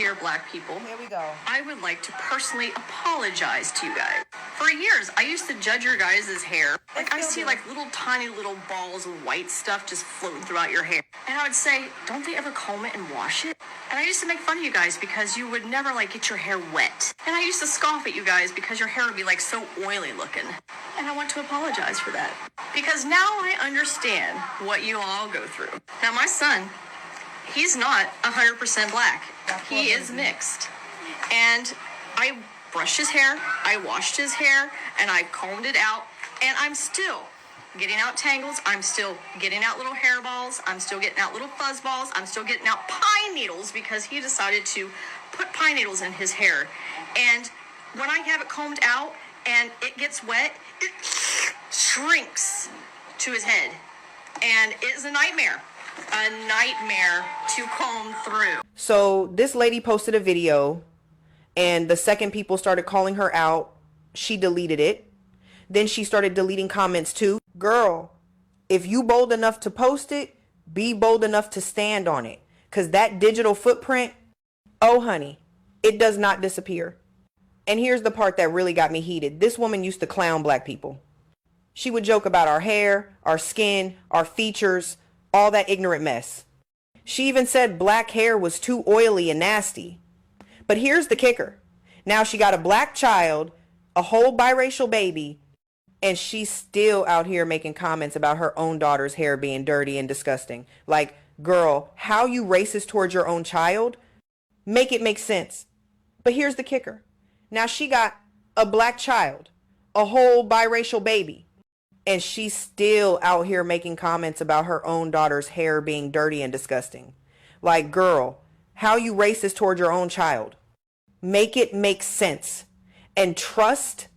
dear black people. Here we go. I would like to personally apologize to you guys. For years, I used to judge your guys' hair. Like, I see like little tiny little balls of white stuff just floating throughout your hair. And I would say, don't they ever comb it and wash it? And I used to make fun of you guys because you would never like get your hair wet. And I used to scoff at you guys because your hair would be like so oily looking. And I want to apologize for that. Because now I understand what you all go through. Now my son, he's not 100% black. He is mixed. And I brushed his hair, I washed his hair, and I combed it out, and I'm still getting out tangles, I'm still getting out little hairballs, I'm still getting out little fuzz balls, I'm still getting out pine needles because he decided to put pine needles in his hair. And when I have it combed out and it gets wet, it shrinks to his head. And it's a nightmare to comb through. So this lady posted a video, and the second people started calling her out, she deleted it. Then she started deleting comments too. Girl, if you bold enough to post it, be bold enough to stand on it. Because that digital footprint, oh honey, it does not disappear. And here's the part that really got me heated. This woman used to clown black people. She would joke about our hair, our skin, our features, all that ignorant mess. She even said black hair was too oily and nasty. But here's the kicker. Now she got a black child, a whole biracial baby, and she's still out here making comments about her own daughter's hair being dirty and disgusting. Like, girl, how you racist towards your own child? Make it make sense. But here's the kicker. Now she got a black child, a whole biracial baby, and she's still out here making comments about her own daughter's hair being dirty and disgusting. Like, girl, how you racist toward your own child? Make it make sense. And trust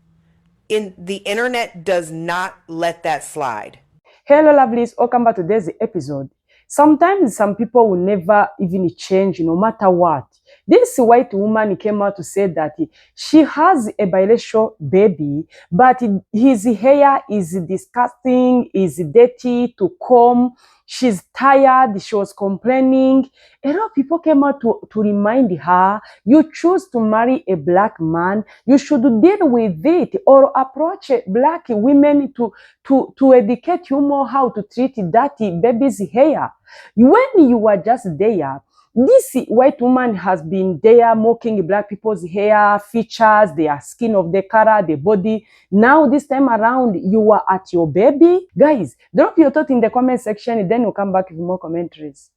in the internet does not let that slide. Hello lovelies, welcome back to today's episode. Sometimes some people will never even change no matter what. This white woman came out to say that she has a biracial baby, but his hair is disgusting, is dirty to comb. She's tired, she was complaining. A lot of people came out to remind her, you choose to marry a black man, you should deal with it or approach black women to educate you more how to treat dirty baby's hair. When you are just there, this white woman has been there mocking black people's hair, features, their skin of the color, the body. Now this time around, you are at your baby. Guys, drop your thought in the comment section, then we'll come back with more commentaries.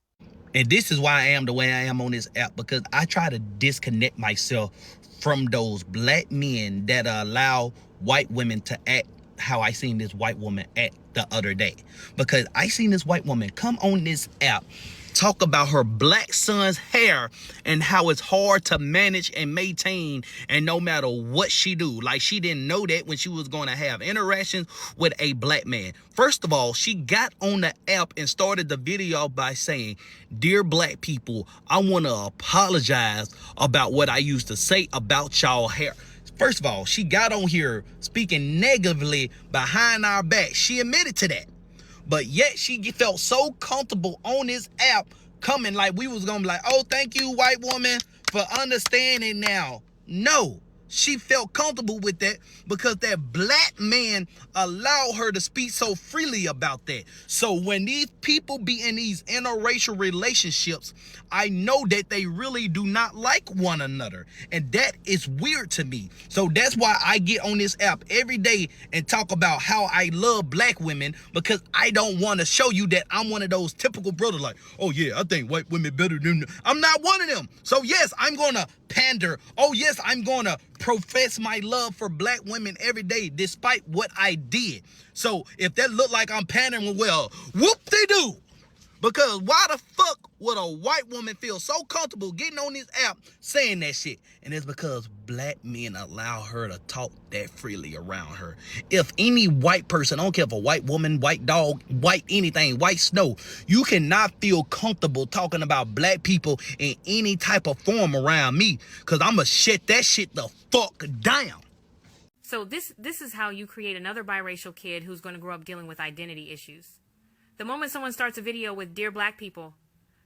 And this is why I am the way I am on this app, because I try to disconnect myself from those black men that allow white women to act how I seen this white woman act the other day. Because I seen this white woman come on this app, talk about her black son's hair and how it's hard to manage and maintain, and no matter what she do, like she didn't know that when she was going to have interactions with a black man. First of all, she got on the app and started the video by saying, "Dear black people, I want to apologize about what I used to say about y'all hair." First of all, she got on here speaking negatively behind our back. She admitted to that. But yet she felt so comfortable on this app coming like we was going to be like, oh, thank you, white woman, for understanding now. No, she felt comfortable with that because that black man allowed her to speak so freely about that. So when these people be in these interracial relationships, I know that they really do not like one another. And that is weird to me. So that's why I get on this app every day and talk about how I love black women, because I don't want to show you that I'm one of those typical brothers like, oh yeah, I think white women better than... I'm not one of them. So yes, I'm going to pander. Oh yes, I'm going to profess my love for black women every day despite what I did. So if that look like I'm pandering, well, whoop-de-doo. Because why the fuck would a white woman feel so comfortable getting on this app saying that shit? And it's because black men allow her to talk that freely around her. If any white person, I don't care if a white woman, white dog, white anything, white snow, you cannot feel comfortable talking about black people in any type of form around me, because I'm going to shut that shit the fuck down. So this is how you create another biracial kid who's going to grow up dealing with identity issues. The moment someone starts a video with "Dear Black People,"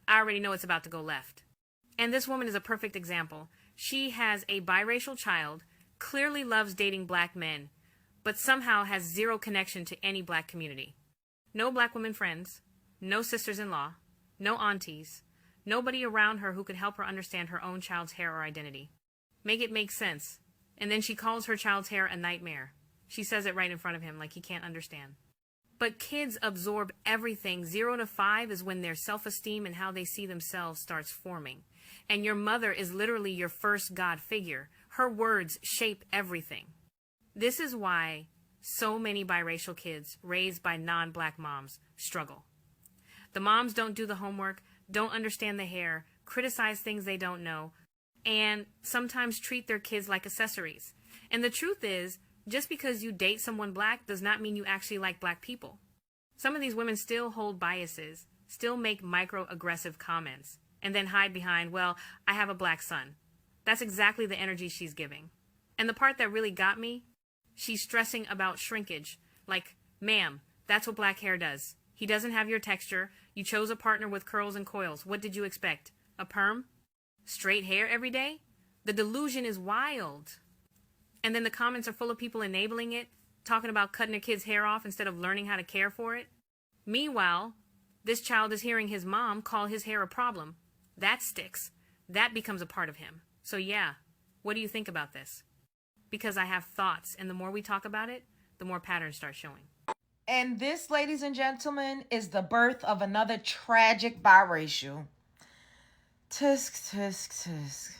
I already know it's about to go left. And this woman is a perfect example. She has a biracial child, clearly loves dating black men, but somehow has zero connection to any black community. No black women friends, no sisters-in-law, no aunties, nobody around her who could help her understand her own child's hair or identity. Make it make sense. And then she calls her child's hair a nightmare. She says it right in front of him like he can't understand. But kids absorb everything. 0 to 5 is when their self-esteem and how they see themselves starts forming. And your mother is literally your first God figure. Her words shape everything. This is why so many biracial kids raised by non-black moms struggle. The moms don't do the homework, don't understand the hair, criticize things they don't know, and sometimes treat their kids like accessories. And the truth is, just because you date someone black does not mean you actually like black people. Some of these women still hold biases, still make microaggressive comments, and then hide behind, well, I have a black son. That's exactly the energy she's giving. And the part that really got me, she's stressing about shrinkage. Like, ma'am, that's what black hair does. He doesn't have your texture. You chose a partner with curls and coils. What did you expect? A perm? Straight hair every day? The delusion is wild. And then the comments are full of people enabling it, talking about cutting their kid's hair off instead of learning how to care for it. Meanwhile, this child is hearing his mom call his hair a problem. That sticks. That becomes a part of him. So yeah, what do you think about this? Because I have thoughts, and the more we talk about it, the more patterns start showing. And this, ladies and gentlemen, is the birth of another tragic biracial. Tisk, tisk, tisk.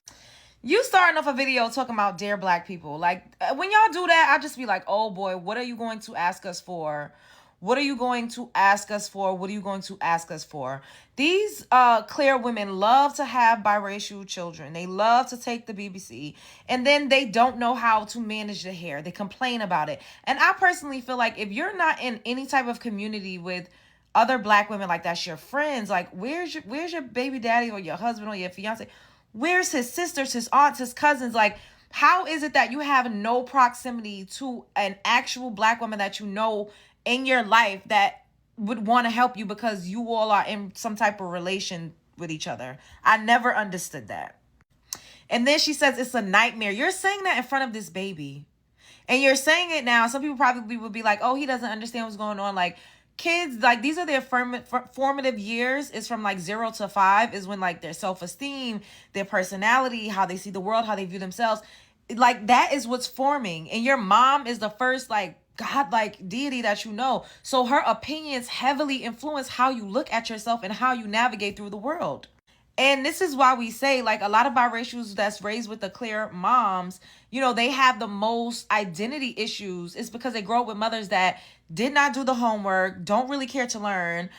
You starting off a video talking about dear black people. Like, when y'all do that, I just be like, oh boy, what are you going to ask us for? What are you going to ask us for? What are you going to ask us for? These clear women love to have biracial children. They love to take the BBC. And then they don't know how to manage the hair. They complain about it. And I personally feel like if you're not in any type of community with other black women, like that's your friends, like where's your baby daddy or your husband or your fiance? Where's his sisters, his aunts, his cousins? Like, how is it that you have no proximity to an actual black woman that you know in your life that would want to help you because you all are in some type of relation with each other? I never understood that. And then she says it's a nightmare. You're saying that in front of this baby. And you're saying it now. Some people probably would be like, oh, he doesn't understand what's going on. Like, kids, like, these are their formative years. Is from like 0 to 5 is when like their self-esteem, their personality, how they see the world, how they view themselves, like that is what's forming. And your mom is the first like God-like deity that you know. So her opinions heavily influence how you look at yourself and how you navigate through the world. And this is why we say, like, a lot of biracials that's raised with the clear moms, you know, they have the most identity issues. It's because they grow up with mothers that did not do the homework, don't really care to learn,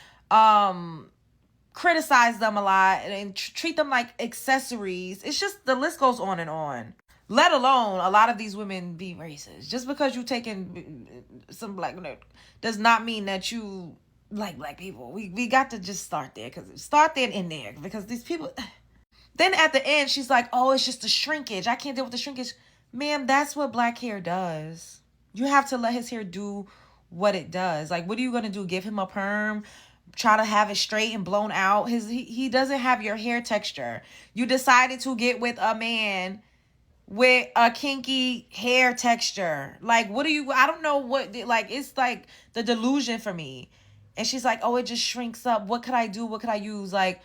criticize them a lot, and treat them like accessories. It's just, the list goes on and on. Let alone a lot of these women be racist. Just because you taking some black does not mean that you like black people. We got to just start there, because these people. Then at the end, she's like, oh, it's just the shrinkage. I can't deal with the shrinkage. Ma'am, that's what black hair does. You have to let his hair do what it does. Like, what are you going to do? Give him a perm? Try to have it straight and blown out? He doesn't have your hair texture. You decided to get with a man with a kinky hair texture. Like, what are you, I don't know what, like, it's like the delusion for me. And she's like, oh, it just shrinks up. What could I do? What could I use? Like,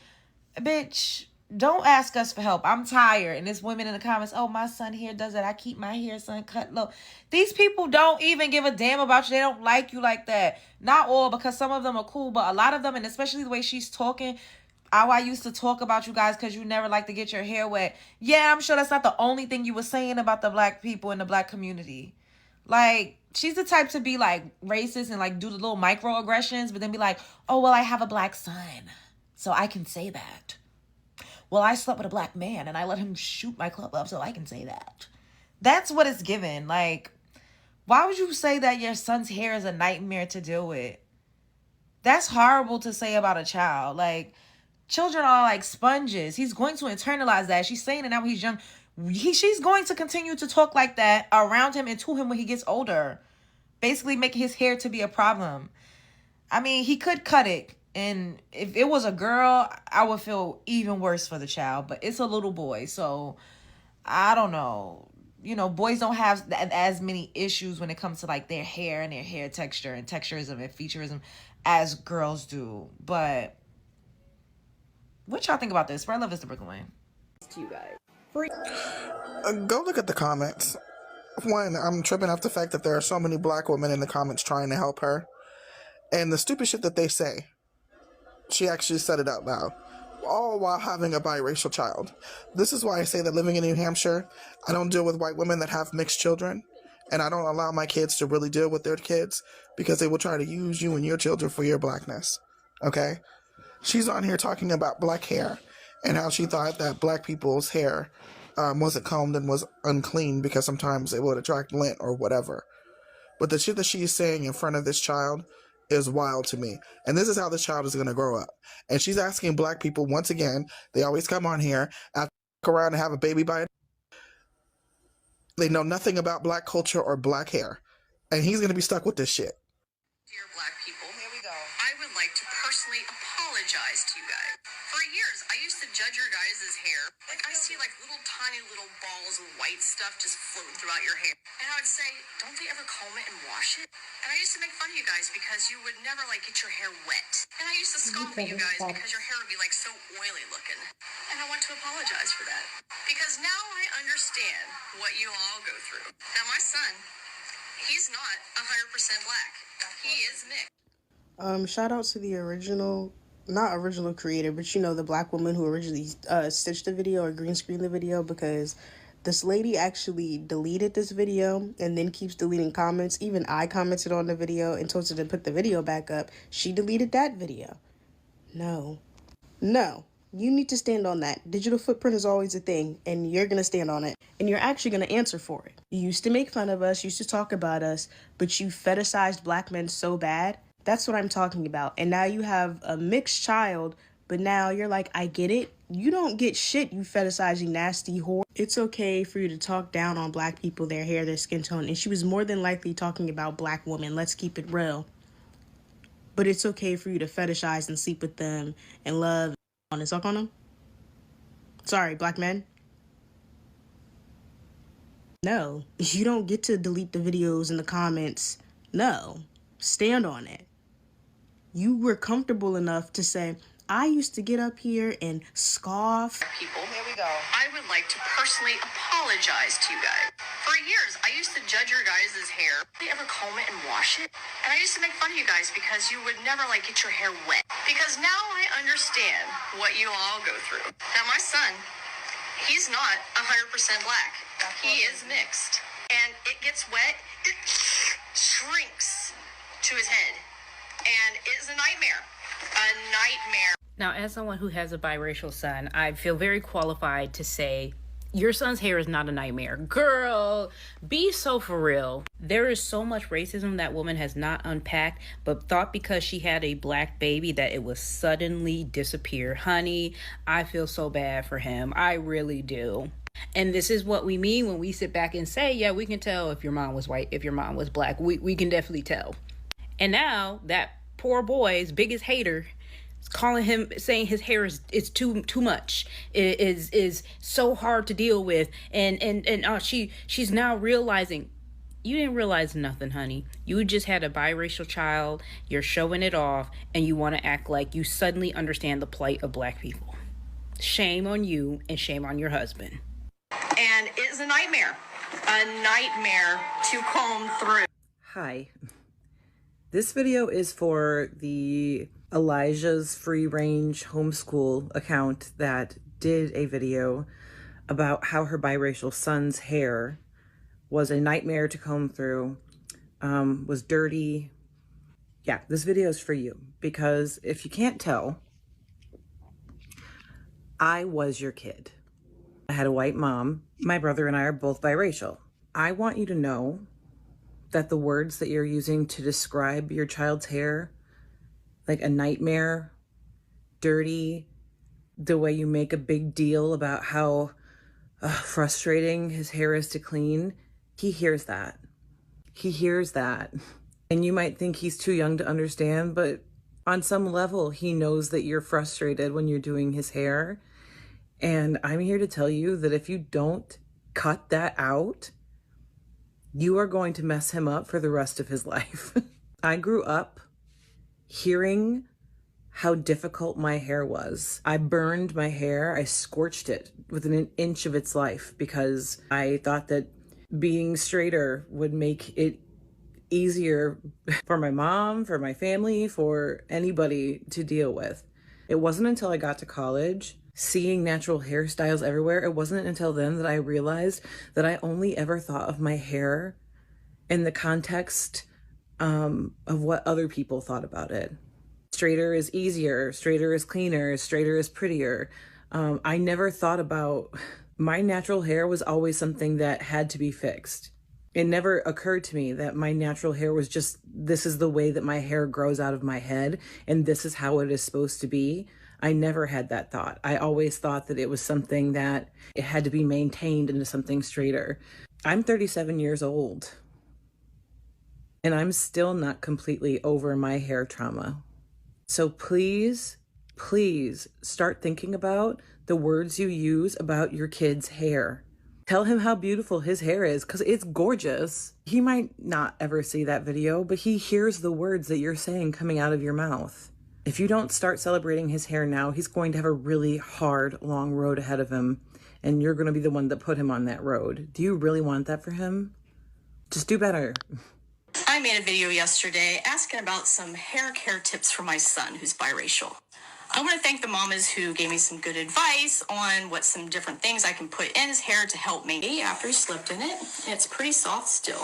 bitch, don't ask us for help. I'm tired. And there's women in the comments, oh, my son here does it. I keep my hair, son, cut low. These people don't even give a damn about you. They don't like you like that. Not all, because some of them are cool, but a lot of them, and especially the way she's talking, how I used to talk about you guys because you never like to get your hair wet. Yeah, I'm sure that's not the only thing you were saying about the black people in the black community. Like, she's the type to be like racist and like do the little microaggressions, but then be like, oh, well, I have a black son, so I can say that. Well, I slept with a black man and I let him shoot my club up, so I can say that. That's what it's given. Like, why would you say that your son's hair is a nightmare to deal with? That's horrible to say about a child. Like, children are like sponges. He's going to internalize that. She's saying it now when he's young. She's going to continue to talk like that around him and to him when he gets older. Basically making his hair to be a problem. I mean, he could cut it And if it was a girl, I would feel even worse for the child. But it's a little boy, so I don't know. You know, boys don't have as many issues when it comes to like their hair and their hair texture and texturism and featureism as girls do. But what y'all think about this? Spread love is the Brooklyn Wayne. To you guys. Go look at the comments. One, I'm tripping off the fact that there are so many black women in the comments trying to help her. And the stupid shit that they say. She actually said it out loud. All while having a biracial child. This is why I say that living in New Hampshire, I don't deal with white women that have mixed children. And I don't allow my kids to really deal with their kids because they will try to use you and your children for your blackness. Okay? She's on here talking about black hair and how she thought that black people's hair wasn't combed and was unclean because sometimes it would attract lint or whatever. But the shit that she's saying in front of this child is wild to me. And this is how this child is going to grow up. And she's asking black people, once again, they always come on here, after around and have a baby by it. They know nothing about black culture or black hair. And he's going to be stuck with this shit. Dear black people, here we go. I would like to personally apologize to you guys. For years, I used to judge your guys' hair. Like, I see like little tiny little balls of white stuff just floating throughout your hair. And I would say, don't they ever comb it and wash it? And I used to make fun of you guys because you would never like get your hair wet. And I used to scoff at you guys because your hair would be like so oily looking. And I want to apologize for that. Because now I understand what you all go through. Now my son, he's not 100% black. He is mixed. Shout out to the not original creator, but you know, the black woman who originally stitched the video or green screened the video, because this lady actually deleted this video and then keeps deleting comments. Even I commented on the video and told her to put the video back up. She deleted that video. No, you need to stand on that. Digital footprint is always a thing, and you're going to stand on it, and you're actually going to answer for it. You used to make fun of us, used to talk about us, but you fetishized black men so bad. That's what I'm talking about. And now you have a mixed child, but now you're like, I get it. You don't get shit, you fetishizing nasty whore. It's okay for you to talk down on black people, their hair, their skin tone. And she was more than likely talking about black women. Let's keep it real. But it's okay for you to fetishize and sleep with them and love and suck on them. Sorry, black men. No, you don't get to delete the videos and the comments. No, stand on it. You were comfortable enough to say, I used to get up here and scoff. People, here we go. I would like to personally apologize to you guys. For years, I used to judge your guys' hair. Did they ever comb it and wash it? And I used to make fun of you guys because you would never like get your hair wet. Because now I understand what you all go through. Now my son, he's not 100% black. He is mixed. And it gets wet, it shrinks to his head. And it's a nightmare. A nightmare. Now, as someone who has a biracial son, I feel very qualified to say your son's hair is not a nightmare. Girl, be so for real. There is so much racism that woman has not unpacked, but thought because she had a black baby that it would suddenly disappear. Honey, I feel so bad for him. I really do. And this is what we mean when we sit back and say, yeah, we can tell if your mom was white, if your mom was black. We can definitely tell. And now that poor boy's biggest hater is calling him, saying his hair is too much, is so hard to deal with, and she's now realizing you didn't realize nothing, honey. You just had a biracial child. You're showing it off, and you want to act like you suddenly understand the plight of black people. Shame on you, and shame on your husband. And it's a nightmare to comb through. Hi. This video is for the Elijah's Free Range Homeschool account that did a video about how her biracial son's hair was a nightmare to comb through, was dirty. Yeah, this video is for you because if you can't tell, I was your kid. I had a white mom. My brother and I are both biracial. I want you to know that the words that you're using to describe your child's hair, like a nightmare, dirty, the way you make a big deal about how frustrating his hair is to clean, he hears that. He hears that. And you might think he's too young to understand, but On some level, he knows that you're frustrated when you're doing his hair. And I'm here to tell you that if you don't cut that out, you are going to mess him up for the rest of his life. I grew up hearing how difficult my hair was. I burned my hair. I scorched it within an inch of its life because I thought that being straighter would make it easier for my mom, for my family, for anybody to deal with. It wasn't until I got to college, seeing natural hairstyles everywhere, it wasn't until then that I realized that I only ever thought of my hair in the context of what other people thought about it. Straighter is easier, straighter is cleaner, straighter is prettier. I never thought about my natural hair was always something that had to be fixed. It never occurred to me that my natural hair was just, this is the way that my hair grows out of my head and this is how it is supposed to be. I never had that thought. I always thought that it was something that it had to be maintained into something straighter. I'm 37 years old and I'm still not completely over my hair trauma. So please, please start thinking about the words you use about your kid's hair. Tell him how beautiful his hair is because it's gorgeous. He might not ever see that video, but he hears the words that you're saying coming out of your mouth. If you don't start celebrating his hair now, he's going to have a really hard, long road ahead of him, and you're going to be the one that put him on that road. Do you really want that for him? Just do better. I made a video yesterday asking about some hair care tips for my son who's biracial. I want to thank the mamas who gave me some good advice on what some different things I can put in his hair to help me after he slipped in it. It's pretty soft still.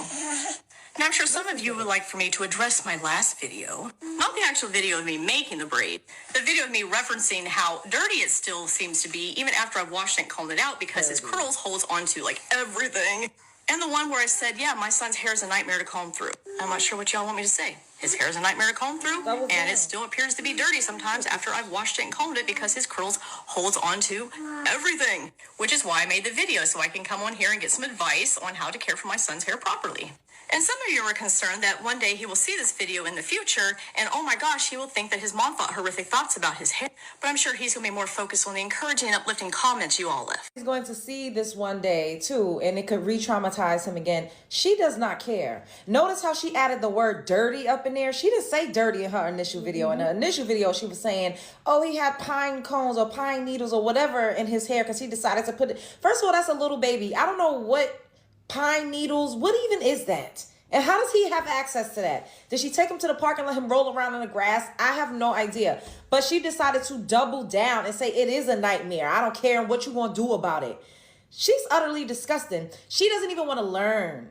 And I'm sure some of you would like for me to address my last video. Not the actual video of me making the braid. The video of me referencing how dirty it still seems to be even after I've washed it and combed it out because his curls holds onto like everything. And the one where I said, yeah, my son's hair is a nightmare to comb through. I'm not sure what y'all want me to say. His hair is a nightmare to comb through, and it still appears to be dirty sometimes after I've washed it and combed it because his curls holds onto everything, which is why I made the video so I can come on here and get some advice on how to care for my son's hair properly. And some of you are concerned that one day he will see this video in the future and, oh my gosh, he will think that his mom thought horrific thoughts about his hair. But I'm sure he's going to be more focused on the encouraging and uplifting comments you all left. He's going to see this one day too, and it could re-traumatize him again. She does not care. Notice how she added the word dirty up in there. She didn't say dirty in her initial video. In the initial video, she was saying, oh, he had pine cones or pine needles or whatever in his hair because he decided to put it. First of all, that's a little baby. I don't know what pine needles, what even is that? And how does he have access to that? Did she take him to the park and let him roll around in the grass? I have no idea. But she decided to double down and say it is a nightmare. I don't care what you're going to do about it. She's utterly disgusting. She doesn't even want to learn.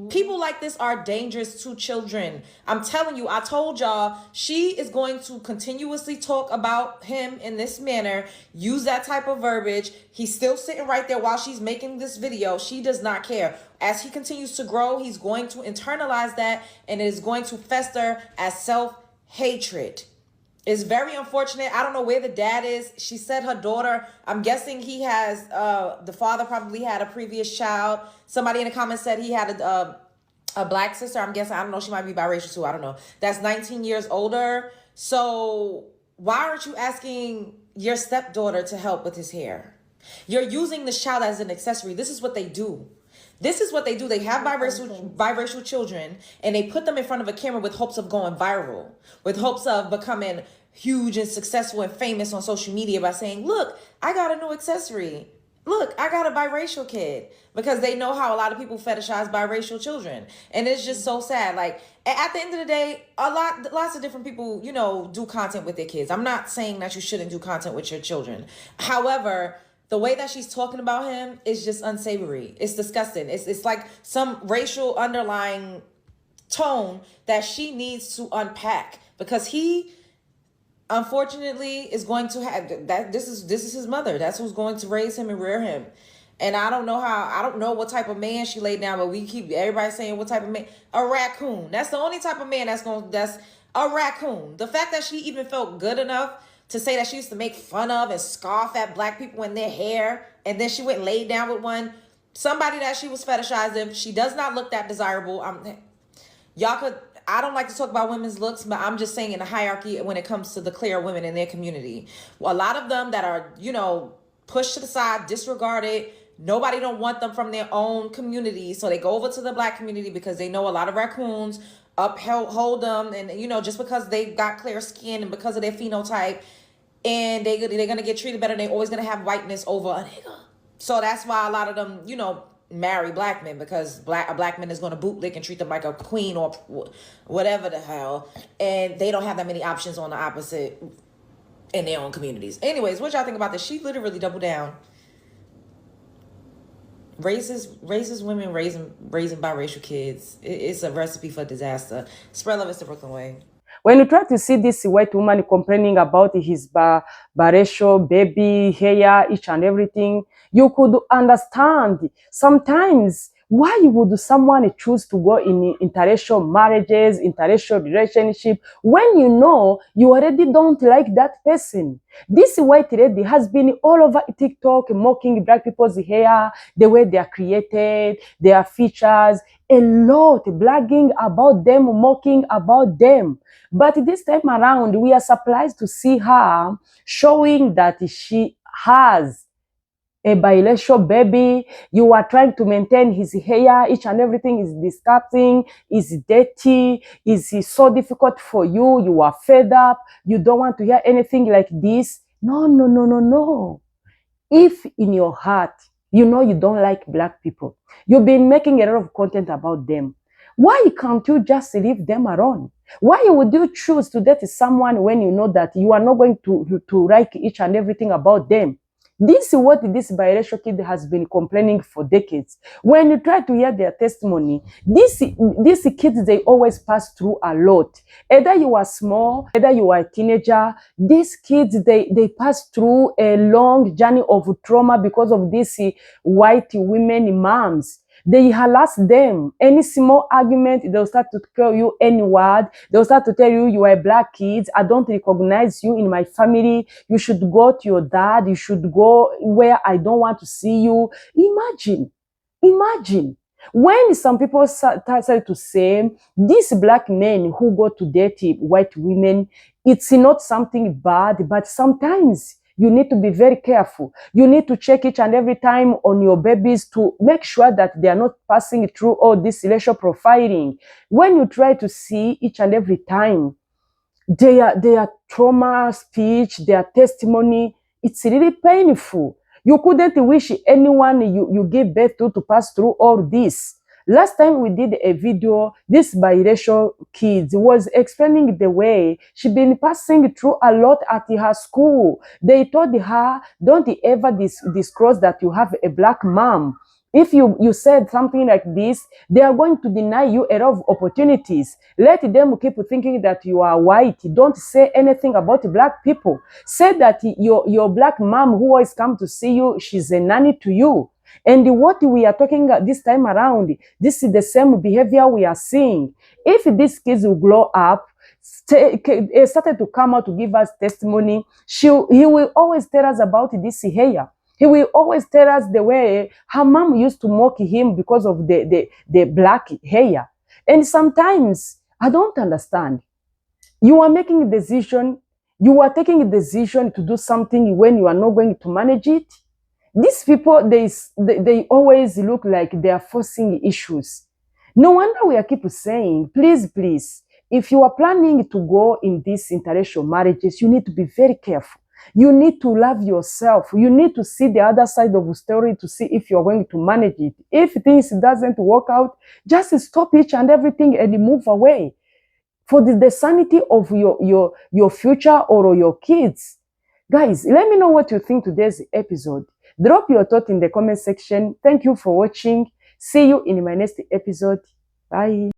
People like this are dangerous to children. I'm telling you, I told y'all, she is going to continuously talk about him in this manner, use that type of verbiage. He's still sitting right there while she's making this video. She does not care. As he continues to grow, he's going to internalize that and it is going to fester as self-hatred. It's very unfortunate. I don't know where the dad is. She said her daughter, I'm guessing he has, the father probably had a previous child. Somebody in the comments said he had a black sister. I'm guessing, I don't know, she might be biracial too. I don't know. That's 19 years older. So why aren't you asking your stepdaughter to help with his hair? You're using this child as an accessory. This is what they do. This is what they do. They have biracial children and they put them in front of a camera with hopes of going viral, with hopes of becoming huge and successful and famous on social media by saying, look, I got a new accessory. Look, I got a biracial kid, because they know how a lot of people fetishize biracial children. And it's just so sad. Like, at the end of the day, lots of different people, you know, do content with their kids. I'm not saying that you shouldn't do content with your children. However, the way that she's talking about him is just unsavory. It's disgusting. It's like some racial underlying tone that she needs to unpack, because he, unfortunately, is going to have that. This is his mother. That's who's going to raise him and rear him. And I don't know what type of man she laid down, but we keep everybody saying what type of man. A raccoon. That's the only type of man that's a raccoon. The fact that she even felt good enough to say that she used to make fun of and scoff at black people in their hair, and then she went and laid down with somebody that she was fetishizing. She does not look that desirable. Y'all could, I don't like to talk about women's looks, but I'm just saying in the hierarchy when it comes to the clear women in their community. Well, a lot of them that are, pushed to the side, disregarded. Nobody don't want them from their own community. So they go over to the black community because they know a lot of raccoons hold them. And, just because they got clear skin and because of their phenotype, and they're going to get treated better, they're always going to have whiteness over a nigga. So that's why a lot of them, marry black men, because a black man is going to bootlick and treat them like a queen or whatever the hell. And they don't have that many options on the opposite in their own communities. Anyways, what y'all think about this? She literally doubled down. Racist women raising biracial kids. It's a recipe for disaster. Spread love, it's the Brooklyn way. When you try to see this white woman complaining about his biracial baby, hair, each and everything, you could understand sometimes why would someone choose to go in interracial marriages, interracial relationship, when you know you already don't like that person. This white lady has been all over TikTok mocking black people's hair, the way they are created, their features, a lot, bragging about them, mocking about them. But this time around, we are surprised to see her showing that she has a biracial baby. You are trying to maintain his hair, each and everything is disgusting, is dirty, is so difficult for you. You are fed up. You don't want to hear anything like this. No. If in your heart, you know you don't like black people, you've been making a lot of content about them, why can't you just leave them alone? Why would you choose to date someone when you know that you are not going to like each and everything about them? This is what this biracial kid has been complaining for decades. When you try to hear their testimony, these kids, they always pass through a lot. Either you are small, either you are a teenager, these kids, they pass through a long journey of trauma because of these white women moms. They harass them. Any small argument, they'll start to tell you any word. They'll start to tell you, you are black kids. I don't recognize you in my family. You should go to your dad. You should go where I don't want to see you. Imagine. When some people started to say, these black men who go to date white women, it's not something bad, but sometimes you need to be very careful. You need to check each and every time on your babies to make sure that they are not passing through all this racial profiling. When you try to see each and every time their trauma speech, their testimony, it's really painful. You couldn't wish anyone you give birth to pass through all this. Last time we did a video, this biracial kid was explaining the way she'd been passing through a lot at her school. They told her, don't ever disclose that you have a black mom. If you said something like this, they are going to deny you a lot of opportunities. Let them keep thinking that you are white. Don't say anything about black people. Say that your black mom who always come to see you, she's a nanny to you. And what we are talking this time around, this is the same behavior we are seeing. If these kids will grow up, started to come out to give us testimony, he will always tell us about this hair. He will always tell us the way her mom used to mock him because of the black hair. And sometimes I don't understand. You are making a decision, you are taking a decision to do something when you are not going to manage it. These people, they always look like they are forcing issues. No wonder we are keep saying, please, if you are planning to go in these interracial marriages, you need to be very careful. You need to love yourself. You need to see the other side of the story to see if you're going to manage it. If things doesn't work out, just stop each and everything and move away for the sanity of your future or your kids. Guys, let me know what you think today's episode. Drop your thought in the comment section. Thank you for watching. See you in my next episode. Bye.